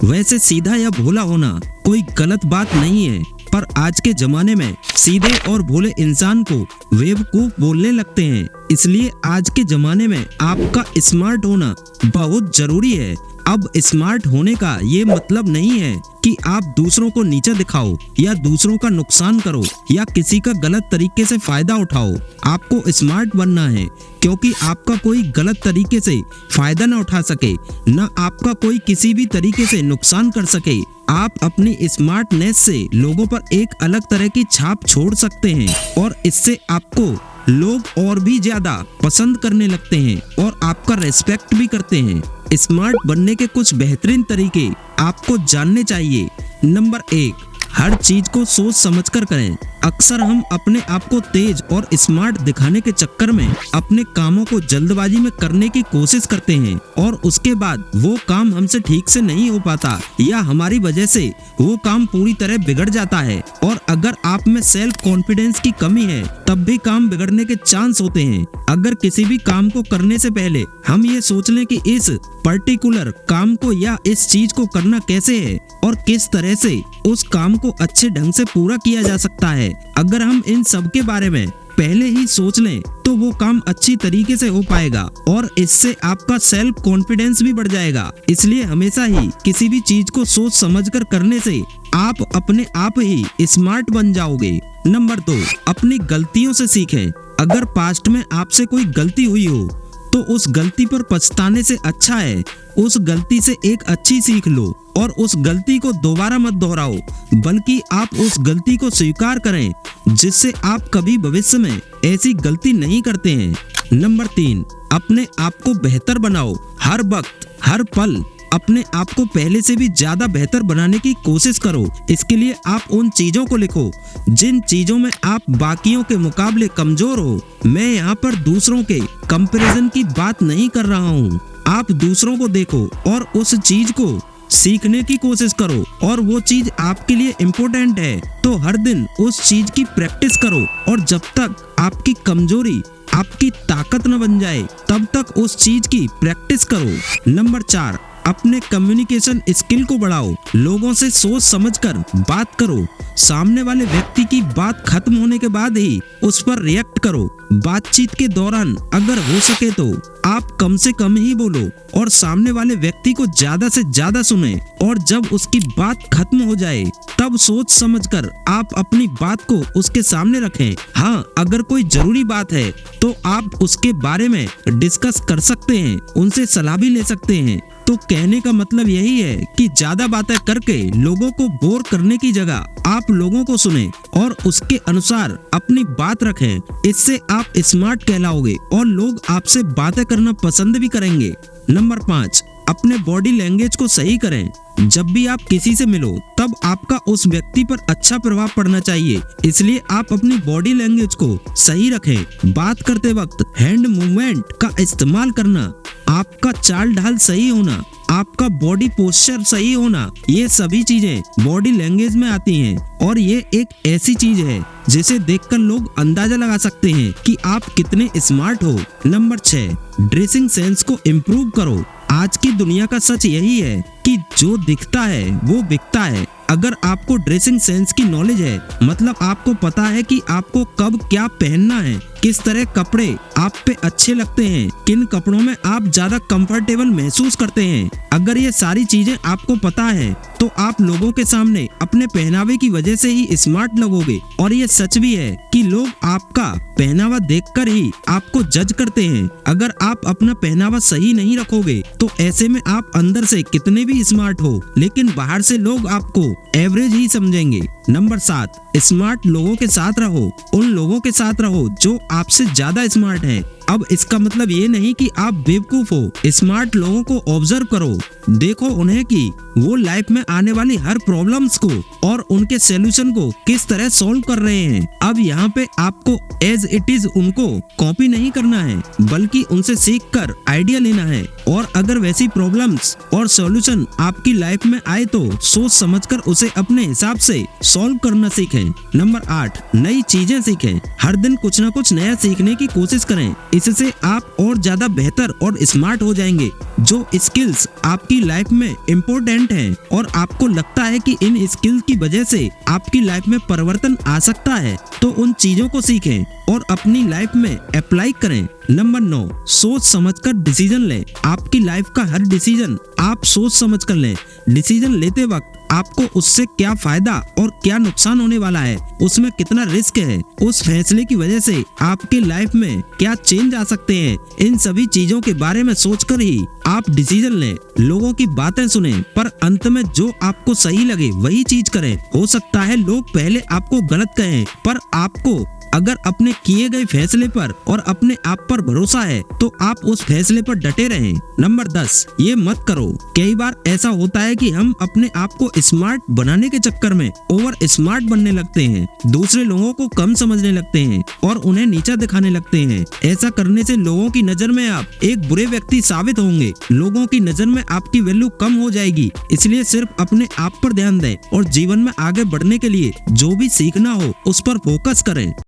वैसे सीधा या भोला होना कोई गलत बात नहीं है, पर आज के जमाने में सीधे और भोले इंसान को बेवकूफ बोलने लगते हैं। इसलिए आज के जमाने में आपका स्मार्ट होना बहुत जरूरी है। अब स्मार्ट होने का ये मतलब नहीं है कि आप दूसरों को नीचा दिखाओ या दूसरों का नुकसान करो या किसी का गलत तरीके से फायदा उठाओ। आपको स्मार्ट बनना है क्योंकि आपका कोई गलत तरीके से फायदा न उठा सके, न आपका कोई किसी भी तरीके से नुकसान कर सके। आप अपनी स्मार्टनेस से लोगों पर एक अलग तरह की छाप छोड़ सकते हैं और इससे आपको लोग और भी ज्यादा पसंद करने लगते हैं और आपका रेस्पेक्ट भी करते हैं। स्मार्ट बनने के कुछ बेहतरीन तरीके आपको जानने चाहिए। नंबर 1, हर चीज को सोच समझकर करें। अक्सर हम अपने आप को तेज और स्मार्ट दिखाने के चक्कर में अपने कामों को जल्दबाजी में करने की कोशिश करते हैं और उसके बाद वो काम हमसे ठीक से नहीं हो पाता या हमारी वजह से वो काम पूरी तरह बिगड़ जाता है। और अगर आप में सेल्फ कॉन्फिडेंस की कमी है तब भी काम बिगड़ने के चांस होते हैं। अगर किसी भी काम को करने से पहले हम ये सोच लें कि इस पर्टिकुलर काम को या इस चीज को करना कैसे है और किस तरह से उस काम को अच्छे ढंग से पूरा किया जा सकता है, अगर हम इन सब के बारे में पहले ही सोच लें तो वो काम अच्छी तरीके से हो पाएगा और इससे आपका सेल्फ कॉन्फिडेंस भी बढ़ जाएगा। इसलिए हमेशा ही किसी भी चीज को सोच समझकर करने से आप अपने आप ही स्मार्ट बन जाओगे। नंबर 2, अपनी गलतियों से सीखें। अगर पास्ट में आपसे कोई गलती हुई हो तो उस गलती पर पछताने से अच्छा है उस गलती से एक अच्छी सीख लो और उस गलती को दोबारा मत दोहराओ, बल्कि आप उस गलती को स्वीकार करें जिससे आप कभी भविष्य में ऐसी गलती नहीं करते हैं। नंबर 3, अपने आप को बेहतर बनाओ। हर वक्त हर पल अपने आप को पहले से भी ज्यादा बेहतर बनाने की कोशिश करो। इसके लिए आप उन चीजों को लिखो जिन चीजों में आप बाकियों के मुकाबले कमजोर हो। मैं यहाँ पर दूसरों के कंपैरिजन की बात नहीं कर रहा हूँ। आप दूसरों को देखो और उस चीज को सीखने की कोशिश करो और वो चीज आपके लिए इम्पोर्टेंट है तो हर दिन उस चीज की प्रैक्टिस करो और जब तक आपकी कमजोरी आपकी ताकत न बन जाए तब तक उस चीज की प्रैक्टिस करो। नंबर 4, अपने कम्युनिकेशन स्किल को बढ़ाओ। लोगों से सोच समझकर बात करो। सामने वाले व्यक्ति की बात खत्म होने के बाद ही उस पर रिएक्ट करो। बातचीत के दौरान अगर हो सके तो आप कम से कम ही बोलो और सामने वाले व्यक्ति को ज्यादा से ज्यादा सुने और जब उसकी बात खत्म हो जाए तब सोच समझकर आप अपनी बात को उसके सामने रखें। हाँ, अगर कोई जरूरी बात है तो आप उसके बारे में डिस्कस कर सकते हैं, उनसे सलाह भी ले सकते हैं। तो कहने का मतलब यही है कि ज्यादा बातें करके लोगों को बोर करने की जगह आप लोगों को सुने और उसके अनुसार अपनी बात रखें। इससे आप स्मार्ट कहलाओगे और लोग आपसे बातें करना पसंद भी करेंगे। नंबर 5, अपने बॉडी लैंग्वेज को सही करें। जब भी आप किसी से मिलो तब आपका उस व्यक्ति पर अच्छा प्रभाव पड़ना चाहिए, इसलिए आप अपनी बॉडी लैंग्वेज को सही रखें। बात करते वक्त हैंड मूवमेंट का इस्तेमाल करना, आपका चाल ढाल सही होना, आपका बॉडी पोस्चर सही होना, ये सभी चीजें बॉडी लैंग्वेज में आती हैं और ये एक ऐसी चीज है जिसे देखकर लोग अंदाजा लगा सकते हैं कि आप कितने स्मार्ट हो। नंबर 6, ड्रेसिंग सेंस को इम्प्रूव करो। आज की दुनिया का सच यही है कि जो दिखता है वो बिकता है। अगर आपको ड्रेसिंग सेंस की नॉलेज है, मतलब आपको पता है कि आपको कब क्या पहनना है, किस तरह कपड़े आप पे अच्छे लगते हैं, किन कपड़ों में आप ज्यादा कंफर्टेबल महसूस करते हैं, अगर ये सारी चीजें आपको पता है तो आप लोगों के सामने अपने पहनावे की वजह से ही स्मार्ट लगोगे। और ये सच भी है कि लोग आपका पहनावा देखकर ही आपको जज करते हैं। अगर आप अपना पहनावा सही नहीं रखोगे तो ऐसे में आप अंदर से कितने भी स्मार्ट हो लेकिन बाहर से लोग आपको एवरेज ही समझेंगे। नंबर 7, स्मार्ट लोगों के साथ रहो। उन लोगों के साथ रहो जो आपसे ज्यादा स्मार्ट हैं। अब इसका मतलब ये नहीं कि आप बेवकूफ हो। स्मार्ट लोगों को ऑब्जर्व करो, देखो उन्हें कि वो लाइफ में आने वाली हर प्रॉब्लम्स को और उनके सॉल्यूशन को किस तरह सॉल्व कर रहे हैं। अब यहाँ पे आपको एज इट इज उनको कॉपी नहीं करना है बल्कि उनसे सीखकर आइडिया लेना है और अगर वैसी प्रॉब्लम्स और सॉल्यूशन आपकी लाइफ में आए तो सोच समझकर उसे अपने हिसाब से सॉल्व करना सीखें। नंबर 8, नई चीजें सीखें। हर दिन कुछ ना कुछ नया सीखने की कोशिश करें। इससे आप और ज्यादा बेहतर और स्मार्ट हो जाएंगे। जो स्किल्स आपकी लाइफ में इम्पोर्टेंट हैं और आपको लगता है कि इन स्किल की वजह से आपकी लाइफ में परिवर्तन आ सकता है, तो उन चीजों को सीखें और अपनी लाइफ में अप्लाई करें। नंबर 9, सोच समझकर डिसीजन लें। आपकी लाइफ का हर डिसीजन आप सोच समझ कर लें। डिसीजन लेते वक्त आपको उससे क्या फायदा और क्या नुकसान होने वाला है, उसमें कितना रिस्क है, उस फैसले की वजह से आपके लाइफ में क्या चेंज आ सकते हैं, इन सभी चीजों के बारे में सोचकर ही आप डिसीजन लें। लोगों की बातें सुनें, पर अंत में जो आपको सही लगे वही चीज करें। हो सकता है लोग पहले आपको गलत कहें, पर आपको अगर अपने किए गए फैसले पर और अपने आप पर भरोसा है तो आप उस फैसले पर डटे रहें। नंबर 10, ये मत करो। कई बार ऐसा होता है कि हम अपने आप को स्मार्ट बनाने के चक्कर में ओवर स्मार्ट बनने लगते हैं, दूसरे लोगों को कम समझने लगते हैं और उन्हें नीचा दिखाने लगते हैं। ऐसा करने से लोगों की नजर में आप एक बुरे व्यक्ति साबित होंगे, लोगों की नजर में आपकी वैल्यू कम हो जाएगी। इसलिए सिर्फ अपने आप पर ध्यान दें और जीवन में आगे बढ़ने के लिए जो भी सीखना हो उस पर फोकस करें।